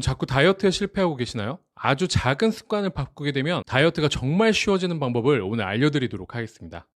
자꾸 다이어트에 실패하고 계시나요? 아주 작은 습관을 바꾸게 되면 다이어트가 정말 쉬워지는 방법을 오늘 알려드리도록 하겠습니다.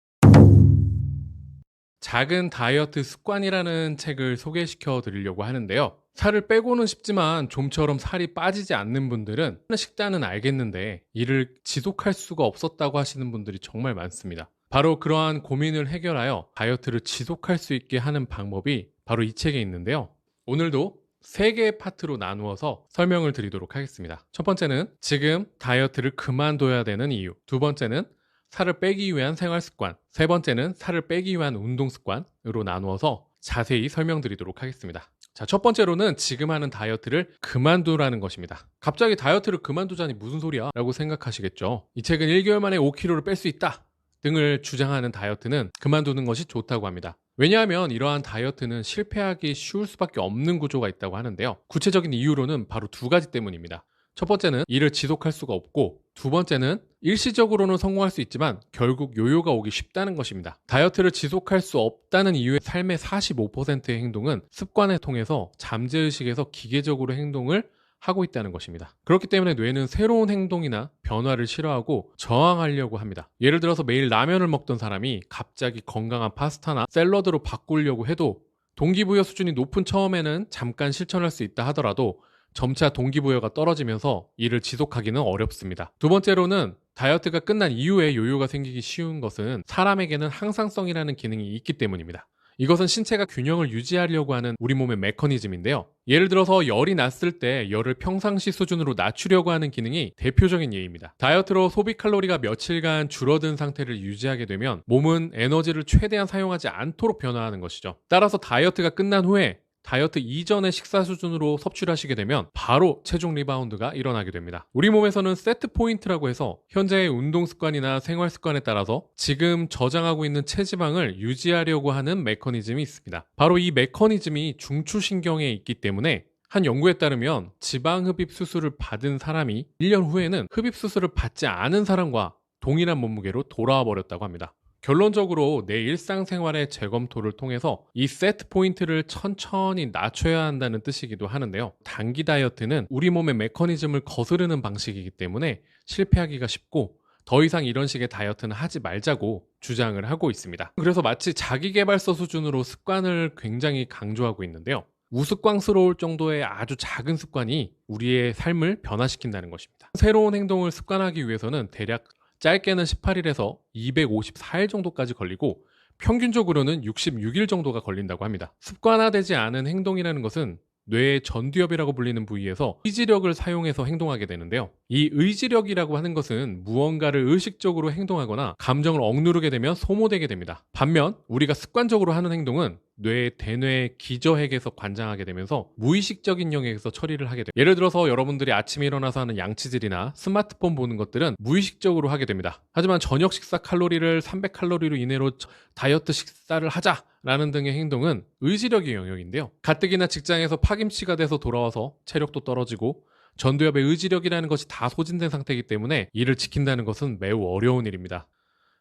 작은 다이어트 습관이라는 책을 소개시켜 드리려고 하는데요. 살을 빼고는 싶지만 좀처럼 살이 빠지지 않는 분들은 식단은 알겠는데 이를 지속할 수가 없었다고 하시는 분들이 정말 많습니다. 바로 그러한 고민을 해결하여 다이어트를 지속할 수 있게 하는 방법이 바로 이 책에 있는데요. 오늘도 3개의 파트로 나누어서 설명을 드리도록 하겠습니다. 첫 번째는 지금 다이어트를 그만둬야 되는 이유, 두 번째는 살을 빼기 위한 생활 습관, 세 번째는 살을 빼기 위한 운동 습관으로 나누어서 자세히 설명드리도록 하겠습니다. 자, 첫 번째로는 지금 하는 다이어트를 그만두라는 것입니다. 갑자기 다이어트를 그만두자니 무슨 소리야? 라고 생각하시겠죠. 이 책은 1개월 만에 5kg를 뺄 수 있다 등을 주장하는 다이어트는 그만두는 것이 좋다고 합니다. 왜냐하면 이러한 다이어트는 실패하기 쉬울 수밖에 없는 구조가 있다고 하는데요. 구체적인 이유로는 바로 2가지 때문입니다. 첫 번째는 이를 지속할 수가 없고, 두 번째는 일시적으로는 성공할 수 있지만 결국 요요가 오기 쉽다는 것입니다. 다이어트를 지속할 수 없다는 이유의 삶의 45%의 행동은 습관을 통해서 잠재의식에서 기계적으로 행동을 하고 있다는 것입니다. 그렇기 때문에 뇌는 새로운 행동이나 변화를 싫어하고 저항하려고 합니다. 예를 들어서 매일 라면을 먹던 사람이 갑자기 건강한 파스타나 샐러드로 바꾸려고 해도 동기부여 수준이 높은 처음에는 잠깐 실천할 수 있다 하더라도 점차 동기부여가 떨어지면서 이를 지속하기는 어렵습니다. 두 번째로는 다이어트가 끝난 이후에 요요가 생기기 쉬운 것은 사람에게는 항상성이라는 기능이 있기 때문입니다. 이것은 신체가 균형을 유지하려고 하는 우리 몸의 메커니즘인데요. 예를 들어서 열이 났을 때 열을 평상시 수준으로 낮추려고 하는 기능이 대표적인 예입니다. 다이어트로 소비 칼로리가 며칠간 줄어든 상태를 유지하게 되면 몸은 에너지를 최대한 사용하지 않도록 변화하는 것이죠. 따라서 다이어트가 끝난 후에 다이어트 이전의 식사 수준으로 섭취를 하시게 되면 바로 체중 리바운드가 일어나게 됩니다. 우리 몸에서는 세트 포인트라고 해서 현재의 운동 습관이나 생활 습관에 따라서 지금 저장하고 있는 체지방을 유지하려고 하는 메커니즘이 있습니다. 바로 이 메커니즘이 중추신경에 있기 때문에 한 연구에 따르면 지방 흡입 수술을 받은 사람이 1년 후에는 흡입 수술을 받지 않은 사람과 동일한 몸무게로 돌아와 버렸다고 합니다. 결론적으로 내 일상생활의 재검토를 통해서 이 세트 포인트를 천천히 낮춰야 한다는 뜻이기도 하는데요. 단기 다이어트는 우리 몸의 메커니즘을 거스르는 방식이기 때문에 실패하기가 쉽고 더 이상 이런 식의 다이어트는 하지 말자고 주장을 하고 있습니다. 그래서 마치 자기계발서 수준으로 습관을 굉장히 강조하고 있는데요. 우스꽝스러울 정도의 아주 작은 습관이 우리의 삶을 변화시킨다는 것입니다. 새로운 행동을 습관하기 위해서는 대략 짧게는 18일에서 254일 정도까지 걸리고 평균적으로는 66일 정도가 걸린다고 합니다. 습관화되지 않은 행동이라는 것은 뇌의 전두엽이라고 불리는 부위에서 의지력을 사용해서 행동하게 되는데요. 이 의지력이라고 하는 것은 무언가를 의식적으로 행동하거나 감정을 억누르게 되면 소모되게 됩니다. 반면 우리가 습관적으로 하는 행동은 뇌의 대뇌 기저핵에서 관장하게 되면서 무의식적인 영역에서 처리를 하게 돼요. 예를 들어서 여러분들이 아침에 일어나서 하는 양치질이나 스마트폰 보는 것들은 무의식적으로 하게 됩니다. 하지만 저녁 식사 칼로리를 300칼로리로 이내로 다이어트 식사를 하자라는 등의 행동은 의지력의 영역인데요. 가뜩이나 직장에서 파김치가 돼서 돌아와서 체력도 떨어지고 전두엽의 의지력이라는 것이 다 소진된 상태이기 때문에 이를 지킨다는 것은 매우 어려운 일입니다.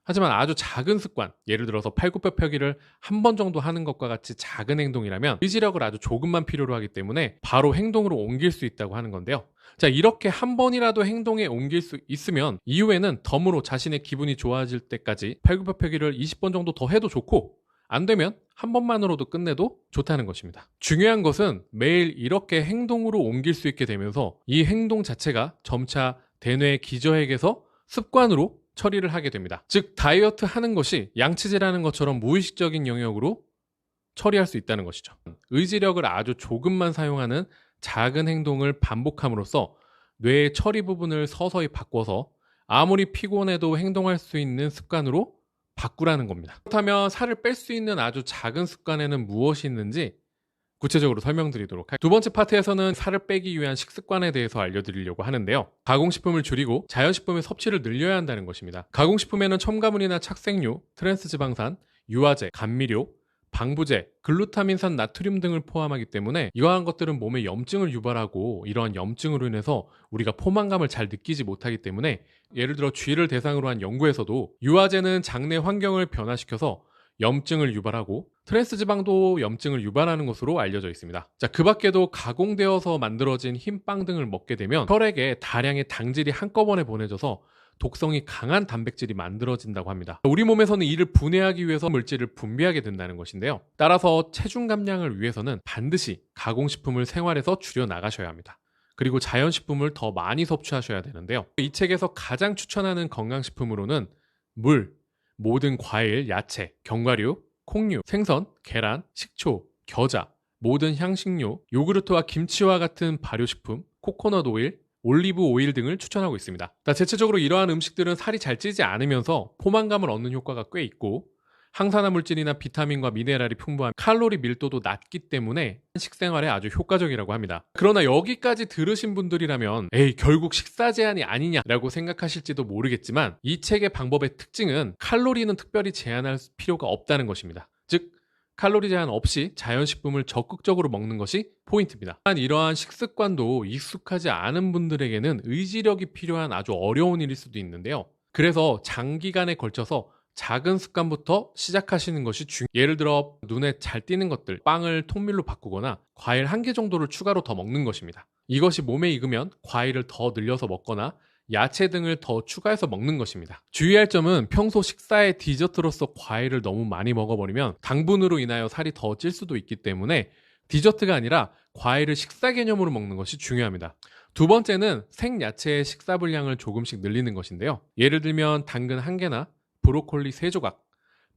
하지만 아주 작은 습관, 예를 들어서 팔굽혀 펴기를 한 번 정도 하는 것과 같이 작은 행동이라면 의지력을 아주 조금만 필요로 하기 때문에 바로 행동으로 옮길 수 있다고 하는 건데요. 자, 이렇게 한 번이라도 행동에 옮길 수 있으면 이후에는 덤으로 자신의 기분이 좋아질 때까지 팔굽혀 펴기를 20번 정도 더 해도 좋고, 안 되면 한 번만으로도 끝내도 좋다는 것입니다. 중요한 것은 매일 이렇게 행동으로 옮길 수 있게 되면서 이 행동 자체가 점차 대뇌 기저핵에서 습관으로 처리를 하게 됩니다. 즉 다이어트 하는 것이 양치질하는 것처럼 무의식적인 영역으로 처리할 수 있다는 것이죠. 의지력을 아주 조금만 사용하는 작은 행동을 반복함으로써 뇌의 처리 부분을 서서히 바꿔서 아무리 피곤해도 행동할 수 있는 습관으로 바꾸라는 겁니다. 그렇다면 살을 뺄 수 있는 아주 작은 습관에는 무엇이 있는지 구체적으로 설명드리도록 할게요. 두 번째 파트에서는 살을 빼기 위한 식습관에 대해서 알려드리려고 하는데요. 가공식품을 줄이고 자연식품의 섭취를 늘려야 한다는 것입니다. 가공식품에는 첨가물이나 착색류, 트랜스지방산, 유화제, 감미료, 방부제, 글루타민산, 나트륨 등을 포함하기 때문에 이러한 것들은 몸에 염증을 유발하고 이러한 염증으로 인해서 우리가 포만감을 잘 느끼지 못하기 때문에 예를 들어 쥐를 대상으로 한 연구에서도 유화제는 장내 환경을 변화시켜서 염증을 유발하고 트랜스지방도 염증을 유발하는 것으로 알려져 있습니다. 자, 그 밖에도 가공되어서 만들어진 흰빵 등을 먹게 되면 혈액에 다량의 당질이 한꺼번에 보내져서 독성이 강한 단백질이 만들어진다고 합니다. 우리 몸에서는 이를 분해하기 위해서 물질을 분비하게 된다는 것인데요. 따라서 체중 감량을 위해서는 반드시 가공식품을 생활에서 줄여 나가셔야 합니다. 그리고 자연식품을 더 많이 섭취하셔야 되는데요. 이 책에서 가장 추천하는 건강식품으로는 물, 모든 과일, 야채, 견과류, 콩류, 생선, 계란, 식초, 겨자, 모든 향신료, 요구르트와 김치와 같은 발효식품, 코코넛 오일, 올리브 오일 등을 추천하고 있습니다. 대체적으로 이러한 음식들은 살이 잘 찌지 않으면서 포만감을 얻는 효과가 꽤 있고 항산화 물질이나 비타민과 미네랄이 풍부한 칼로리 밀도도 낮기 때문에 식생활에 아주 효과적이라고 합니다. 그러나 여기까지 들으신 분들이라면 에이 결국 식사 제한이 아니냐라고 생각하실지도 모르겠지만 이 책의 방법의 특징은 칼로리는 특별히 제한할 필요가 없다는 것입니다. 즉 칼로리 제한 없이 자연식품을 적극적으로 먹는 것이 포인트입니다. 이러한 식습관도 익숙하지 않은 분들에게는 의지력이 필요한 아주 어려운 일일 수도 있는데요. 그래서 장기간에 걸쳐서 작은 습관부터 시작하시는 것이 예를 들어 눈에 잘 띄는 것들, 빵을 통밀로 바꾸거나 과일 1개 정도를 추가로 더 먹는 것입니다. 이것이 몸에 익으면 과일을 더 늘려서 먹거나 야채 등을 더 추가해서 먹는 것입니다. 주의할 점은 평소 식사에 디저트로서 과일을 너무 많이 먹어버리면 당분으로 인하여 살이 더 찔 수도 있기 때문에 디저트가 아니라 과일을 식사 개념으로 먹는 것이 중요합니다. 두 번째는 생야채의 식사 분량을 조금씩 늘리는 것인데요. 예를 들면 당근 1개나 브로콜리 3조각,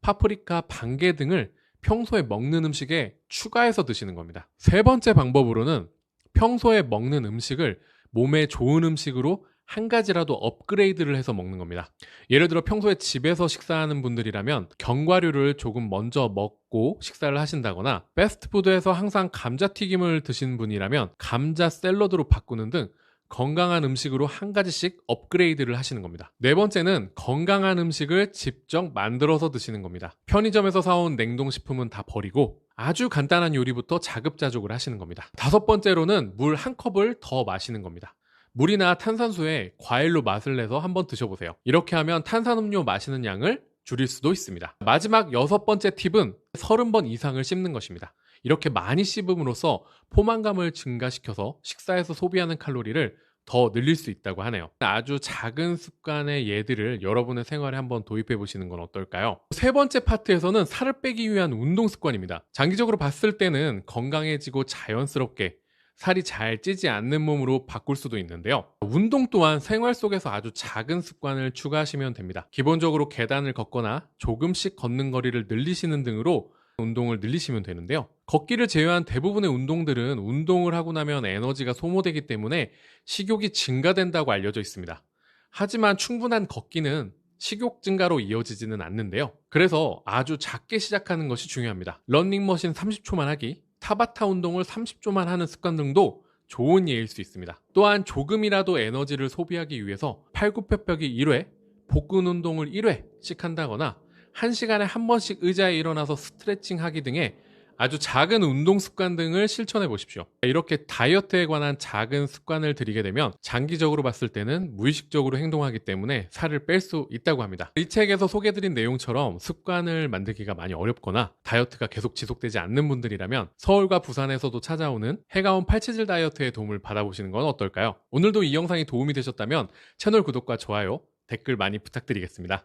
파프리카 반 개 등을 평소에 먹는 음식에 추가해서 드시는 겁니다. 세 번째 방법으로는 평소에 먹는 음식을 몸에 좋은 음식으로 한 가지라도 업그레이드를 해서 먹는 겁니다. 예를 들어 평소에 집에서 식사하는 분들이라면 견과류를 조금 먼저 먹고 식사를 하신다거나 패스트푸드에서 항상 감자튀김을 드시는 분이라면 감자 샐러드로 바꾸는 등 건강한 음식으로 한 가지씩 업그레이드를 하시는 겁니다. 네 번째는 건강한 음식을 직접 만들어서 드시는 겁니다. 편의점에서 사온 냉동식품은 다 버리고 아주 간단한 요리부터 자급자족을 하시는 겁니다. 다섯 번째로는 물 1컵을 더 마시는 겁니다. 물이나 탄산수에 과일로 맛을 내서 한번 드셔보세요. 이렇게 하면 탄산음료 마시는 양을 줄일 수도 있습니다. 마지막 6번째 팁은 30번 이상을 씹는 것입니다. 이렇게 많이 씹음으로써 포만감을 증가시켜서 식사에서 소비하는 칼로리를 더 늘릴 수 있다고 하네요. 아주 작은 습관의 예들을 여러분의 생활에 한번 도입해 보시는 건 어떨까요? 세 번째 파트에서는 살을 빼기 위한 운동 습관입니다. 장기적으로 봤을 때는 건강해지고 자연스럽게 살이 잘 찌지 않는 몸으로 바꿀 수도 있는데요. 운동 또한 생활 속에서 아주 작은 습관을 추가하시면 됩니다. 기본적으로 계단을 걷거나 조금씩 걷는 거리를 늘리시는 등으로 운동을 늘리시면 되는데요. 걷기를 제외한 대부분의 운동들은 운동을 하고 나면 에너지가 소모되기 때문에 식욕이 증가된다고 알려져 있습니다. 하지만 충분한 걷기는 식욕 증가로 이어지지는 않는데요. 그래서 아주 작게 시작하는 것이 중요합니다. 러닝머신 30초만 하기, 타바타 운동을 30초만 하는 습관 등도 좋은 예일 수 있습니다. 또한 조금이라도 에너지를 소비하기 위해서 팔굽혀펴기 1회, 복근 운동을 1회씩 한다거나 1시간에 한 번씩 의자에 일어나서 스트레칭 하기 등의 아주 작은 운동 습관 등을 실천해 보십시오. 이렇게 다이어트에 관한 작은 습관을 들이게 되면 장기적으로 봤을 때는 무의식적으로 행동하기 때문에 살을 뺄 수 있다고 합니다. 이 책에서 소개해드린 내용처럼 습관을 만들기가 많이 어렵거나 다이어트가 계속 지속되지 않는 분들이라면 서울과 부산에서도 찾아오는 해가온 팔체질 다이어트의 도움을 받아보시는 건 어떨까요? 오늘도 이 영상이 도움이 되셨다면 채널 구독과 좋아요, 댓글 많이 부탁드리겠습니다.